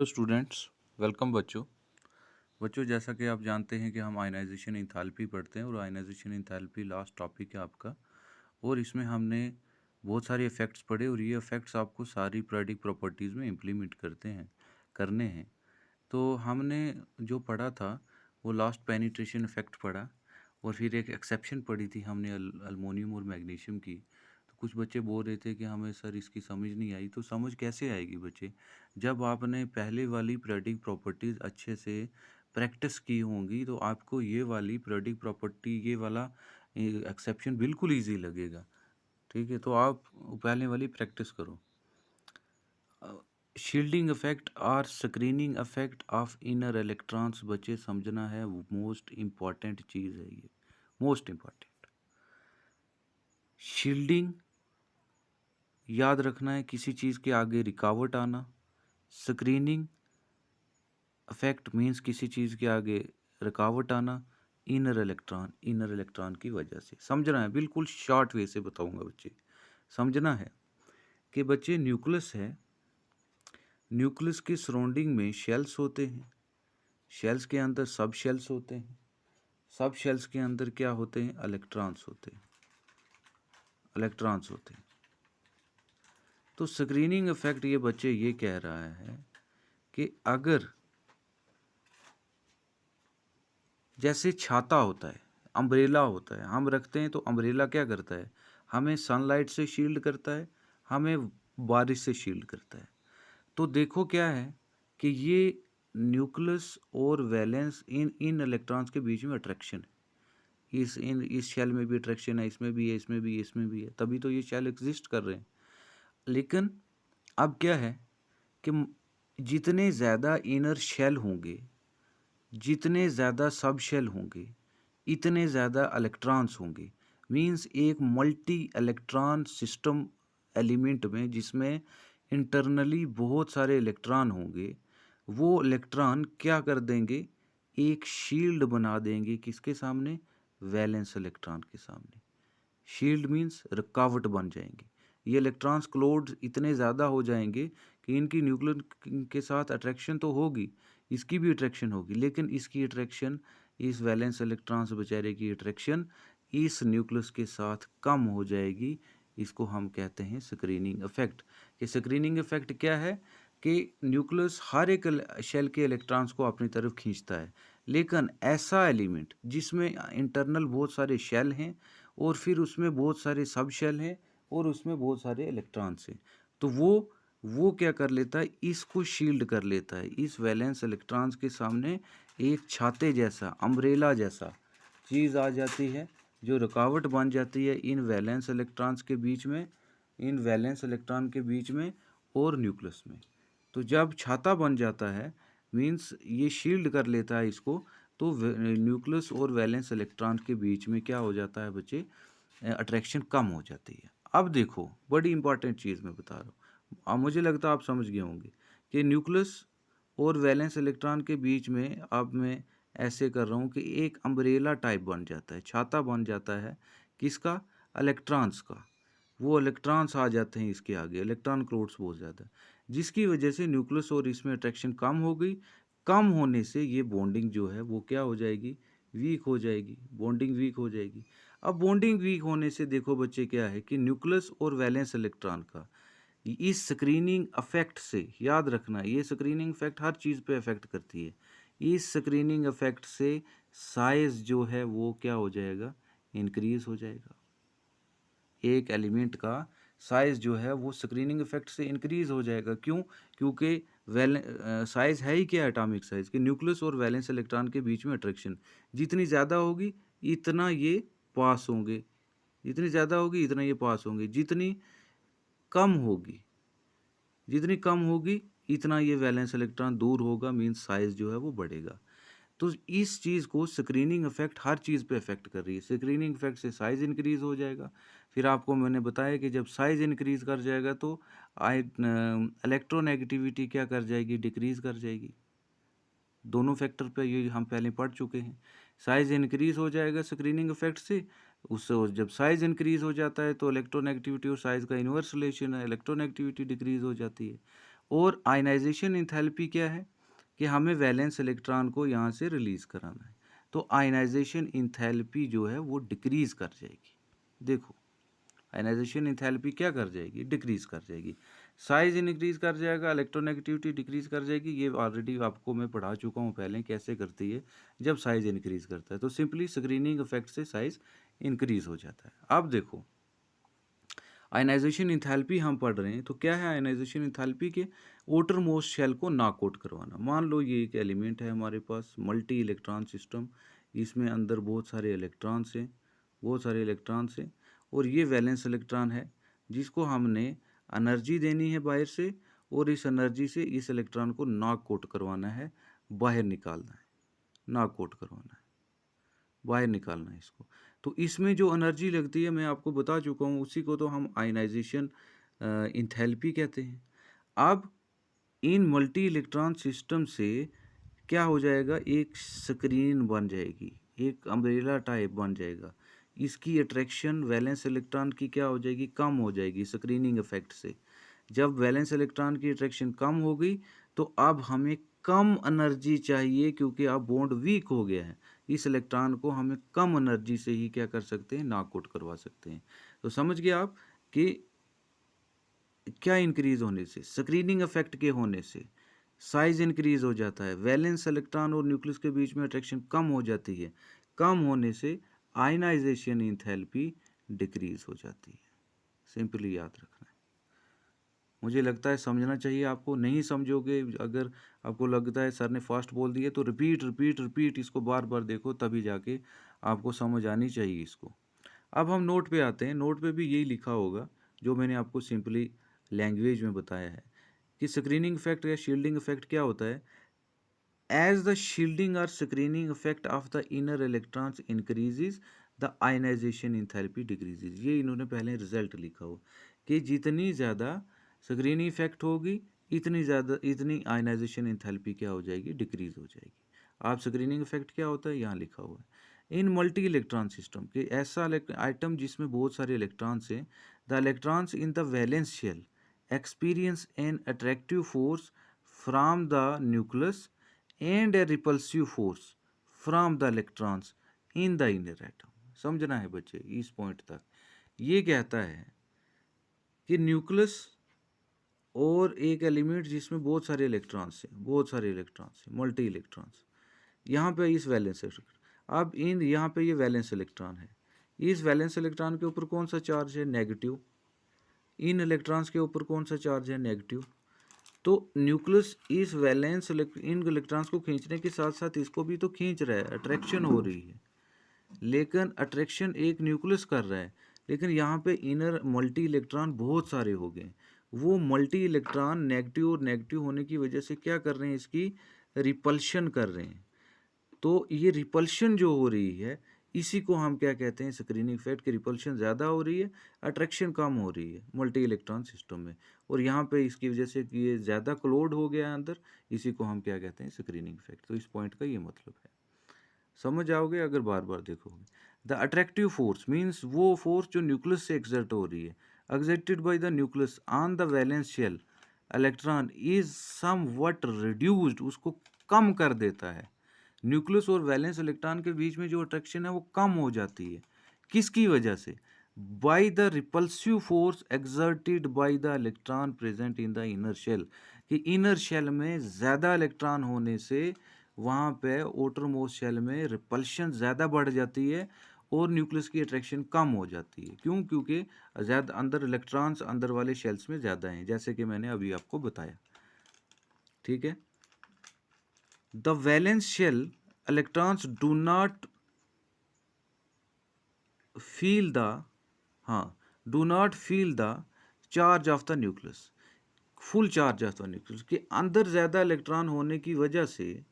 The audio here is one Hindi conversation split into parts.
तो स्टूडेंट्स, वेलकम बच्चों। जैसा कि आप जानते हैं कि हम आयनाइजेशन इंथैल्पी पढ़ते हैं और आयनाइजेशन इंथैल्पी लास्ट टॉपिक है आपका। और इसमें हमने बहुत सारे इफ़ेक्ट्स पढ़े और ये इफ़ेक्ट्स आपको सारी पीरियोडिक प्रॉपर्टीज़ में इम्प्लीमेंट करने हैं। तो हमने जो पढ़ा था वो लास्ट पेनिट्रेशन इफ़ेक्ट पढ़ा और फिर एक एक्सेप्शन पढ़ी थी हमने अल्मोनियम और मैग्नीशियम की। तो कुछ बच्चे बोल रहे थे कि हमें सर इसकी समझ नहीं आई। तो समझ कैसे आएगी बच्चे? जब आपने पहले वाली पीरियोडिक प्रॉपर्टीज़ अच्छे से प्रैक्टिस की होंगी तो आपको ये वाली पीरियोडिक प्रॉपर्टी ये वाला एक्सेप्शन बिल्कुल ईजी लगेगा। ठीक है, तो आप पहले वाली प्रैक्टिस करो। शील्डिंग इफेक्ट और screening effect of inner electrons बच्चे समझना है, मोस्ट इम्पॉर्टेंट चीज़ है ये, मोस्ट इम्पॉर्टेंट। शील्डिंग याद रखना है, किसी चीज़ के आगे रुकावट आना। स्क्रीनिंग इफेक्ट मीन्स किसी चीज़ के आगे रुकावट आना इनर इलेक्ट्रॉन की वजह से। समझना है, बिल्कुल शॉर्ट वे से बताऊंगा बच्चे। समझना है कि बच्चे न्यूक्लियस है, न्यूक्लियस के सराउंडिंग में शेल्स होते हैं, शेल्स के अंदर सब शेल्स होते हैं, सब शेल्स के अंदर क्या होते हैं? इलेक्ट्रॉन्स होते हैं, इलेक्ट्रॉन्स होते हैं। तो स्क्रीनिंग इफेक्ट ये बच्चे ये कह रहा है कि अगर जैसे छाता होता है, अम्ब्रेला होता है, हम रखते हैं तो अम्ब्रेला क्या करता है? हमें सनलाइट से शील्ड करता है, हमें बारिश से शील्ड करता है। तो देखो क्या है कि ये न्यूक्लियस और वैलेंस इन इन इलेक्ट्रॉन्स के बीच में अट्रैक्शन है। इस शेल में भी अट्रैक्शन है, इसमें भी है, इसमें भी है, इसमें भी है, तभी तो ये शेल एग्जिस्ट कर रहे हैं। लेकिन अब क्या है कि जितने ज़्यादा इनर शेल होंगे, जितने ज़्यादा सब शेल होंगे, इतने ज़्यादा इलेक्ट्रॉन्स होंगे। मींस एक मल्टी इलेक्ट्रॉन सिस्टम एलिमेंट में जिसमें इंटरनली बहुत सारे इलेक्ट्रॉन होंगे, वो इलेक्ट्रॉन क्या कर देंगे? एक शील्ड बना देंगे किसके सामने? वैलेंस इलेक्ट्रॉन के सामने। शील्ड मीन्स रुकावट बन जाएंगे। ये इलेक्ट्रॉन्स क्लोड इतने ज़्यादा हो जाएंगे कि इनकी न्यूक्लियस के साथ अट्रैक्शन तो होगी, इसकी भी अट्रैक्शन होगी, लेकिन इसकी अट्रैक्शन, इस वैलेंस इलेक्ट्रॉन्स बेचारे की अट्रैक्शन इस न्यूक्लियस के साथ कम हो जाएगी। इसको हम कहते हैं स्क्रीनिंग इफेक्ट। कि स्क्रीनिंग इफेक्ट क्या है कि न्यूक्लियस हर एक शेल के इलेक्ट्रॉन्स को अपनी तरफ खींचता है, लेकिन ऐसा एलिमेंट जिसमें इंटरनल बहुत सारे शेल हैं और फिर उसमें बहुत सारे सब शेल हैं और उसमें बहुत सारे इलेक्ट्रॉन्स हैं, तो वो क्या कर लेता है? इसको शील्ड कर लेता है। इस वैलेंस इलेक्ट्रॉन्स के सामने एक छाते जैसा, अम्ब्रेला जैसा चीज़ आ जाती है जो रुकावट बन जाती है इन वैलेंस इलेक्ट्रॉन्स के बीच में, इन वैलेंस इलेक्ट्रॉन के बीच में और न्यूक्लियस में। तो जब छाता बन जाता है, मीन्स ये शील्ड कर लेता है इसको, तो न्यूक्लियस और वैलेंस इलेक्ट्रॉन के बीच में क्या हो जाता है बच्चे? अट्रैक्शन कम हो जाती है। अब देखो, बड़ी इंपॉर्टेंट चीज़ मैं बता रहा हूँ, अब मुझे लगता है आप समझ गए होंगे कि न्यूक्लियस और वैलेंस इलेक्ट्रॉन के बीच में अब मैं ऐसे कर रहा हूँ कि एक अम्ब्रेला टाइप बन जाता है, छाता बन जाता है। किसका? इलेक्ट्रॉन्स का। वो इलेक्ट्रॉन्स आ जाते हैं इसके आगे, इलेक्ट्रॉन क्लोड्स बहुत ज़्यादा, जिसकी वजह से न्यूक्लियस और इसमें अट्रैक्शन कम हो गई। कम होने से ये बॉन्डिंग जो है वो क्या हो जाएगी? वीक हो जाएगी, बॉन्डिंग वीक हो जाएगी। अब बॉन्डिंग वीक होने से देखो बच्चे क्या है कि न्यूक्लियस और वैलेंस इलेक्ट्रॉन का इस स्क्रीनिंग अफेक्ट से, याद रखना ये स्क्रीनिंग इफेक्ट हर चीज़ पे अफेक्ट करती है, इस स्क्रीनिंग इफेक्ट से साइज जो है वो क्या हो जाएगा? इंक्रीज हो जाएगा। एक एलिमेंट का साइज जो है वो स्क्रीनिंग इफेक्ट से इंक्रीज हो जाएगा। क्यों? क्योंकि साइज है ही क्या? एटॉमिक साइज कि न्यूक्लियस और वैलेंस इलेक्ट्रॉन के बीच में अट्रैक्शन जितनी ज़्यादा होगी इतना ये पास होंगे, जितनी ज़्यादा होगी इतना ये पास होंगे, कम होगी जितनी कम होगी इतना ये वैलेंस इलेक्ट्रॉन दूर होगा, मीन्स साइज जो है वो बढ़ेगा। तो इस चीज़ को स्क्रीनिंग इफेक्ट हर चीज़ पे इफेक्ट कर रही है। स्क्रीनिंग इफेक्ट से साइज इंक्रीज हो जाएगा। फिर आपको मैंने बताया कि जब साइज इंक्रीज कर जाएगा तो इलेक्ट्रोनेगेटिविटी क्या कर जाएगी? डिक्रीज कर जाएगी। दोनों फैक्टर पे ये हम पहले पढ़ चुके हैं। साइज इंक्रीज हो जाएगा स्क्रीनिंग इफेक्ट से, उससे जब साइज इंक्रीज हो जाता है तो इलेक्ट्रोनेगेटिविटी और साइज का इन्वर्स रिलेशन है, इलेक्ट्रोनेगेटिविटी डिक्रीज हो जाती है। और आयनाइजेशन इंथैल्पी क्या है कि हमें वैलेंस इलेक्ट्रॉन को यहाँ से रिलीज़ कराना है। तो आयनाइजेशन इंथैल्पी जो है वो डिक्रीज़ कर जाएगी। देखो, आयनाइजेशन इंथैल्पी क्या कर जाएगी? डिक्रीज़ कर जाएगी। साइज़ इंक्रीज़ कर जाएगा, इलेक्ट्रोनेगेटिविटी डिक्रीज़ कर जाएगी। ये ऑलरेडी आपको मैं पढ़ा चुका हूँ पहले कैसे करती है जब साइज़ इंक्रीज़ करता है। तो सिंपली स्क्रीनिंग इफेक्ट से साइज़ इंक्रीज़ हो जाता है। अब देखो, आयनाइजेशन इंथैल्पी हम पढ़ रहे हैं, तो क्या है आयनाइजेशन इंथैल्पी के आउटर मोस्ट शेल को नॉक आउट करवाना। मान लो ये एक एलिमेंट है हमारे पास, मल्टी इलेक्ट्रॉन सिस्टम, इसमें अंदर बहुत सारे इलेक्ट्रॉन्स हैं, बहुत सारे इलेक्ट्रॉन्स हैं, और ये वैलेंस इलेक्ट्रॉन है जिसको हमने एनर्जी देनी है बाहर से, और इस एनर्जी से इस इलेक्ट्रॉन को नॉक आउट करवाना है, बाहर निकालना है, नॉक आउट करवाना है, बाहर निकालना है इसको। तो इसमें जो एनर्जी लगती है मैं आपको बता चुका हूँ, उसी को तो हम आयनाइजेशन इंथैल्पी कहते हैं। अब इन मल्टी इलेक्ट्रॉन सिस्टम से क्या हो जाएगा, एक स्क्रीन बन जाएगी, एक अम्ब्रेला टाइप बन जाएगा। इसकी अट्रैक्शन वैलेंस इलेक्ट्रॉन की क्या हो जाएगी, कम हो जाएगी स्क्रीनिंग इफेक्ट से। जब वैलेंस इलेक्ट्रॉन की अट्रैक्शन कम हो गई तो अब हमें कम एनर्जी चाहिए, क्योंकि अब बॉन्ड वीक हो गया है। इस इलेक्ट्रॉन को हमें कम एनर्जी से ही क्या कर सकते हैं, नॉकआउट करवा सकते हैं। तो समझ गए आप कि क्या इंक्रीज होने से, स्क्रीनिंग इफेक्ट के होने से साइज इंक्रीज हो जाता है, वैलेंस इलेक्ट्रॉन और न्यूक्लियस के बीच में अट्रैक्शन कम हो जाती है, कम होने से आयनाइजेशन इंथैल्पी डिक्रीज हो जाती है। सिंपली याद रखना है। मुझे लगता है समझना चाहिए आपको। नहीं समझोगे, अगर आपको लगता है सर ने फास्ट बोल दिया, तो रिपीट रिपीट रिपीट इसको बार बार देखो, तभी जाके आपको समझ आनी चाहिए इसको। अब हम नोट पे आते हैं। नोट पे भी यही लिखा होगा जो मैंने आपको सिंपली लैंग्वेज में बताया है कि स्क्रीनिंग इफेक्ट या शील्डिंग इफेक्ट क्या होता है। एज द शील्डिंग और screening effect of the inner electrons increases, the ionisation enthalpy decreases. ये इन्होंने पहले रिजल्ट लिखा हो कि जितनी ज़्यादा स्क्रीनिंग इफेक्ट होगी इतनी आयनाइजेशन इंथैल्पी क्या हो जाएगी, डिक्रीज हो जाएगी। आप स्क्रीनिंग इफेक्ट क्या होता है यहाँ लिखा हुआ है। इन मल्टी इलेक्ट्रॉन सिस्टम के ऐसा आइटम जिसमें बहुत सारे इलेक्ट्रॉन्स हैं, the electrons in the valence shell experience an attractive force from the nucleus and a repulsive force from the electrons in the inner atom. समझना है बच्चे इस पॉइंट तक। ये कहता है कि न्यूक्लियस और एक एलिमेंट जिसमें बहुत सारे इलेक्ट्रॉन्स हैं, बहुत सारे इलेक्ट्रॉन्स हैं, मल्टी इलेक्ट्रॉन्स, यहाँ पे इस वैलेंस इलेक्ट्रॉन, अब इन यहाँ पे ये वैलेंस इलेक्ट्रॉन है, इस वैलेंस इलेक्ट्रॉन के ऊपर कौन सा चार्ज है, नेगेटिव। इन इलेक्ट्रॉन्स के ऊपर कौन सा चार्ज है, नेगेटिव। तो न्यूक्लियस इस वैलेंस इन इलेक्ट्रॉन्स को खींचने के साथ साथ इसको भी तो खींच रहा है, अट्रैक्शन हो रही है, लेकिन अट्रैक्शन एक न्यूक्लियस कर रहा है, लेकिन यहाँ पे इनर मल्टी इलेक्ट्रॉन बहुत सारे हो गए। वो मल्टी इलेक्ट्रॉन नेगेटिव और नेगेटिव होने की वजह से क्या कर रहे हैं, इसकी रिपल्शन कर रहे हैं। तो ये रिपल्शन जो हो रही है, इसी को हम क्या कहते हैं, स्क्रीनिंग इफेक्ट की। रिपल्शन ज़्यादा हो रही है, अट्रैक्शन कम हो रही है मल्टी इलेक्ट्रॉन सिस्टम में, और यहाँ पे इसकी वजह से कि ये ज़्यादा क्लोड हो गया है अंदर, इसी को हम क्या कहते हैं, स्क्रीनिंग इफेक्ट। तो इस पॉइंट का ये मतलब है, समझ आओगे अगर बार बार देखोगे। द अट्रैक्टिव फोर्स मीन्स वो फोर्स जो न्यूक्लियस से एक्सर्ट हो रही है, exerted by the nucleus on the valence shell electron is somewhat reduced, उसको कम कर देता है। न्यूक्लियस और वैलेंस इलेक्ट्रॉन के बीच में जो अट्रैक्शन है वो कम हो जाती है, किसकी वजह से, by the repulsive force exerted by the electron present in the inner shell, कि इनर शेल में ज़्यादा इलेक्ट्रॉन होने से वहाँ पे आउटर मोस्ट शेल में रिपल्शन ज़्यादा बढ़ जाती है और न्यूक्लियस की अट्रैक्शन कम हो जाती है। क्यों? क्योंकि ज़्यादा अंदर इलेक्ट्रॉन्स अंदर वाले शेल्स में ज़्यादा हैं, जैसे कि मैंने अभी आपको बताया। ठीक है। The valence shell electrons do not feel the do not feel the charge of the nucleus, full charge of the nucleus, कि अंदर ज़्यादा इलेक्ट्रॉन होने की वजह से,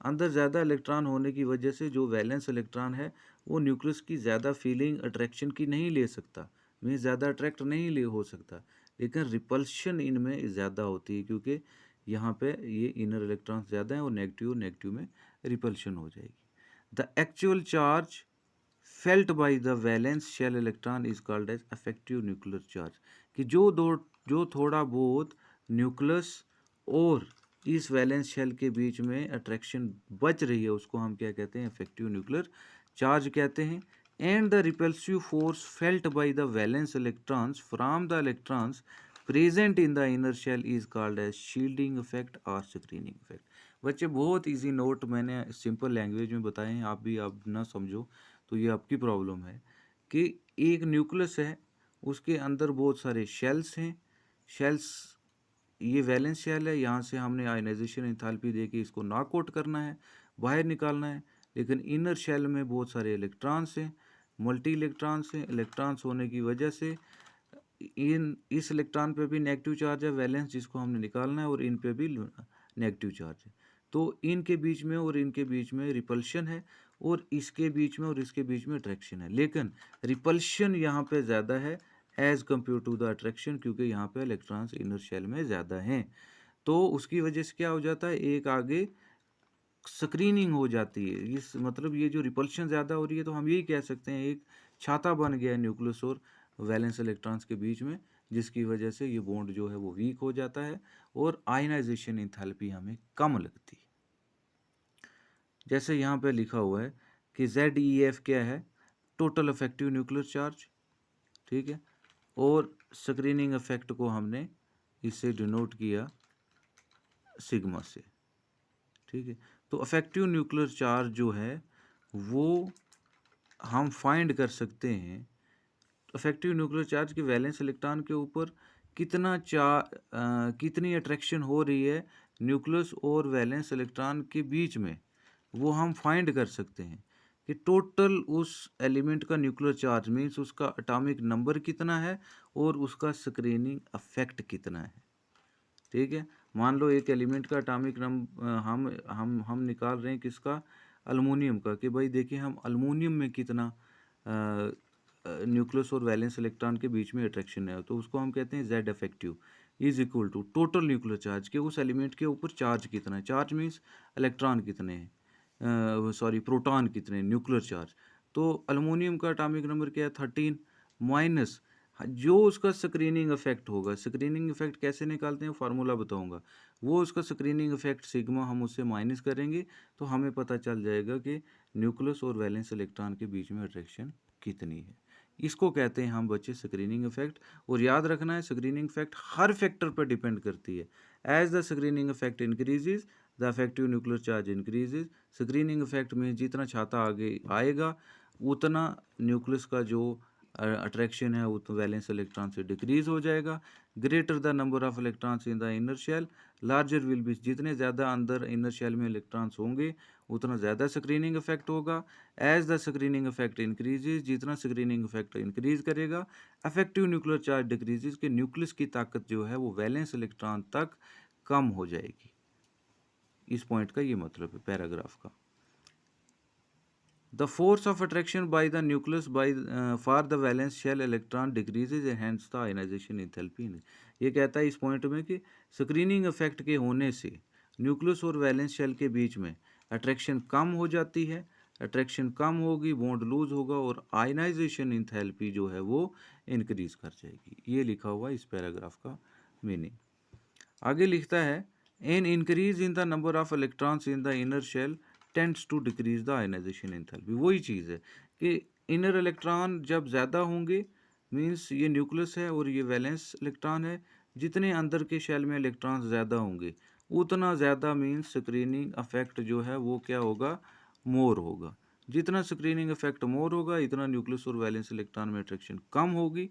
अंदर ज़्यादा इलेक्ट्रॉन होने की वजह से जो वैलेंस इलेक्ट्रॉन है वो न्यूक्लियस की ज़्यादा फीलिंग अट्रैक्शन की नहीं ले सकता, में ज़्यादा अट्रैक्ट नहीं ले हो सकता, लेकिन रिपल्शन इनमें ज़्यादा होती है, क्योंकि यहाँ पे ये इनर इलेक्ट्रॉन ज़्यादा हैं और नेगेटिव नेगेटिव में रिपल्शन हो जाएगी। The actual charge felt by the valence shell electron is called as effective nuclear charge, कि जो थोड़ा बहुत न्यूक्लियस और इस वैलेंस शेल के बीच में अट्रैक्शन बच रही है, उसको हम क्या कहते हैं, इफेक्टिव न्यूक्लियर चार्ज कहते हैं। And the repulsive force felt by the valence electrons from the electrons present in the inner shell is called as shielding effect और स्क्रीनिंग इफेक्ट। बच्चे बहुत इजी नोट मैंने सिंपल लैंग्वेज में बताए हैं, आप भी आप ना समझो तो ये आपकी प्रॉब्लम है कि एक न्यूक्लियस है, उसके अंदर बहुत सारे शेल्स हैं। शेल्स, ये वैलेंस शेल है, यहाँ से हमने आयनाइजेशन एंथैल्पी दे के इसको नॉक आउट करना है, बाहर निकालना है। लेकिन इनर शेल में बहुत सारे इलेक्ट्रॉन्स हैं, मल्टी इलेक्ट्रॉन्स हैं। इलेक्ट्रॉन्स होने की वजह से इस इलेक्ट्रॉन पे भी नेगेटिव चार्ज है वैलेंस, जिसको हमने निकालना है, और इन पे भी नेगेटिव चार्ज है। तो इनके बीच में और इनके बीच में रिपल्शन है, और इसके बीच में और इसके बीच में अट्रैक्शन है। लेकिन रिपल्शन यहाँ पे ज़्यादा है as compare to the attraction, क्योंकि यहाँ पे इलेक्ट्रॉन्स इनर शेल में ज़्यादा हैं। तो उसकी वजह से क्या हो जाता है, एक आगे स्क्रीनिंग हो जाती है। इस मतलब ये जो रिपल्शन ज़्यादा हो रही है, तो हम यही कह सकते हैं एक छाता बन गया है न्यूक्लियस और वैलेंस इलेक्ट्रॉन्स के बीच में, जिसकी वजह से ये बॉन्ड जो है वो वीक हो जाता है और आयनाइजेशन एंथैल्पी हमें कम लगती है। जैसे यहाँ पे लिखा हुआ है कि ZeF क्या है, टोटल इफेक्टिव न्यूक्लियर चार्ज, ठीक है। और स्क्रीनिंग इफेक्ट को हमने इससे डिनोट किया सिग्मा से, ठीक है। तो इफेक्टिव न्यूक्लियर चार्ज जो है वो हम फाइंड कर सकते हैं। इफेक्टिव न्यूक्लियर चार्ज के वैलेंस इलेक्ट्रॉन के ऊपर कितनी अट्रैक्शन हो रही है न्यूक्लियस और वैलेंस इलेक्ट्रॉन के बीच में, वो हम फाइंड कर सकते हैं कि टोटल उस एलिमेंट का न्यूक्लियर चार्ज मीन्स उसका एटॉमिक नंबर कितना है और उसका स्क्रीनिंग इफेक्ट कितना है, ठीक है। मान लो एक एलिमेंट का एटॉमिक नंबर हम निकाल रहे हैं किसका, अल्युमिनियम का, कि भाई देखिए हम अल्युमिनियम में कितना न्यूक्लियस और वैलेंस इलेक्ट्रॉन के बीच में अट्रैक्शन है, तो उसको हम कहते हैं Z effective is equal to total nuclear charge, के उस एलिमेंट के ऊपर चार्ज कितना है। चार्ज मीन्स इलेक्ट्रॉन कितने हैं, सॉरी प्रोटॉन कितने हैं, न्यूक्लियर चार्ज। तो अल्युमिनियम का एटॉमिक नंबर क्या है, 13, माइनस जो उसका स्क्रीनिंग इफेक्ट होगा। स्क्रीनिंग इफेक्ट कैसे निकालते हैं, फार्मूला बताऊंगा। वो उसका स्क्रीनिंग इफेक्ट सिग्मा हम उससे माइनस करेंगे, तो हमें पता चल जाएगा कि न्यूक्लियस और वैलेंस इलेक्ट्रॉन के बीच में अट्रैक्शन कितनी है। इसको कहते हैं हम बच्चे स्क्रीनिंग इफेक्ट। और याद रखना है स्क्रीनिंग इफेक्ट हर फैक्टर पर डिपेंड करती है। As the screening effect increases the effective nuclear charge increases. Screening effect में जितना छाता आगे आएगा उतना न्यूक्लियस का जो अट्रैक्शन है वो वैलेंस इलेक्ट्रॉन से डिक्रीज हो जाएगा। Greater the number of electrons in the inner shell larger will be, जितने ज़्यादा अंदर इनर शेल में इलेक्ट्रॉन्स होंगे उतना ज़्यादा स्क्रीनिंग इफेक्ट होगा। As the screening effect increases, जितना स्क्रीनिंग इफेक्ट इंक्रीज करेगा इफेक्टिव न्यूक्लियर चार्ज डिक्रीजेज, के न्यूक्लियस की ताकत जो है वो वैलेंस इलेक्ट्रॉन तक कम हो जाएगी। इस पॉइंट का ये मतलब है पैराग्राफ का। The force of attraction by the nucleus for the valence shell electron decreases and hence the ionization enthalpy। ये कहता है इस पॉइंट में कि स्क्रीनिंग इफेक्ट के होने से न्यूक्लियस और वैलेंस शेल के बीच में अट्रैक्शन कम हो जाती है। अट्रैक्शन कम होगी, बॉन्ड लूज होगा और आयनाइजेशन इंथैल्पी जो है वो इंक्रीज कर जाएगी। ये लिखा हुआ इस पैराग्राफ का मीनिंग। आगे लिखता है an increase in the number of electrons in the inner shell tends to decrease the ionisation enthalpy. वही चीज़ है कि इनर इलेक्ट्रॉन जब ज़्यादा होंगे, मींस ये न्यूक्लियस है और ये वैलेंस इलेक्ट्रॉन है, जितने अंदर के शेल में इलेक्ट्रॉन्स ज़्यादा होंगे उतना ज़्यादा मींस स्क्रीनिंग इफेक्ट जो है वो क्या होगा, मोर होगा। जितना स्क्रीनिंग इफेक्ट मोर होगा इतना न्यूक्लियस और वैलेंस इलेक्ट्रॉन में अट्रैक्शन कम होगी।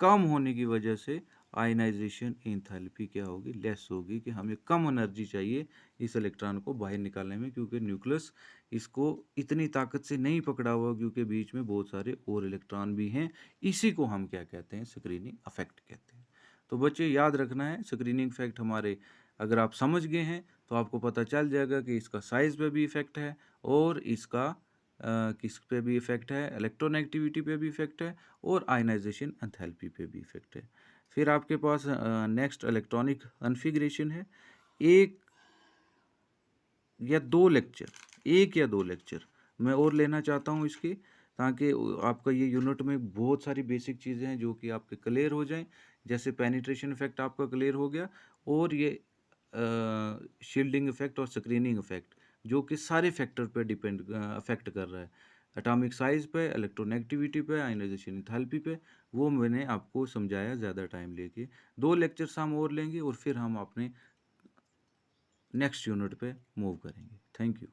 कम होने की वजह से आयनाइजेशन एंथैल्पी क्या होगी, लेस होगी, कि हमें कम एनर्जी चाहिए इस इलेक्ट्रॉन को बाहर निकालने में, क्योंकि न्यूक्लियस इसको इतनी ताकत से नहीं पकड़ा हुआ, क्योंकि बीच में बहुत सारे और इलेक्ट्रॉन भी हैं। इसी को हम क्या कहते हैं, स्क्रीनिंग इफेक्ट कहते हैं। तो बच्चे याद रखना है स्क्रीनिंग इफेक्ट हमारे, अगर आप समझ गए हैं तो आपको पता चल जाएगा कि इसका साइज पे भी इफेक्ट है और इसका किस पे भी इफेक्ट है, इलेक्ट्रोनेगेटिविटी पे भी इफेक्ट है और आयनाइजेशन एंथैल्पी पे भी इफेक्ट है। फिर आपके पास नेक्स्ट इलेक्ट्रॉनिक कॉन्फ़िगरेशन है। एक या दो लेक्चर एक या दो लेक्चर मैं और लेना चाहता हूँ इसके, ताकि आपका ये यूनिट में बहुत सारी बेसिक चीज़ें हैं जो कि आपके क्लियर हो जाएं। जैसे पेनिट्रेशन इफेक्ट आपका क्लियर हो गया और ये शील्डिंग इफेक्ट और स्क्रीनिंग इफेक्ट, जो कि सारे फैक्टर पे अफेक्ट कर रहा है, एटॉमिक साइज पे, इलेक्ट्रोनेगेटिविटी पे, आयनाइजेशन एंथैल्पी पे। वो मैंने आपको समझाया ज़्यादा टाइम लेके। 2 लेक्चर्स हम और लेंगे और फिर हम अपने नेक्स्ट यूनिट पे मूव करेंगे। Thank you.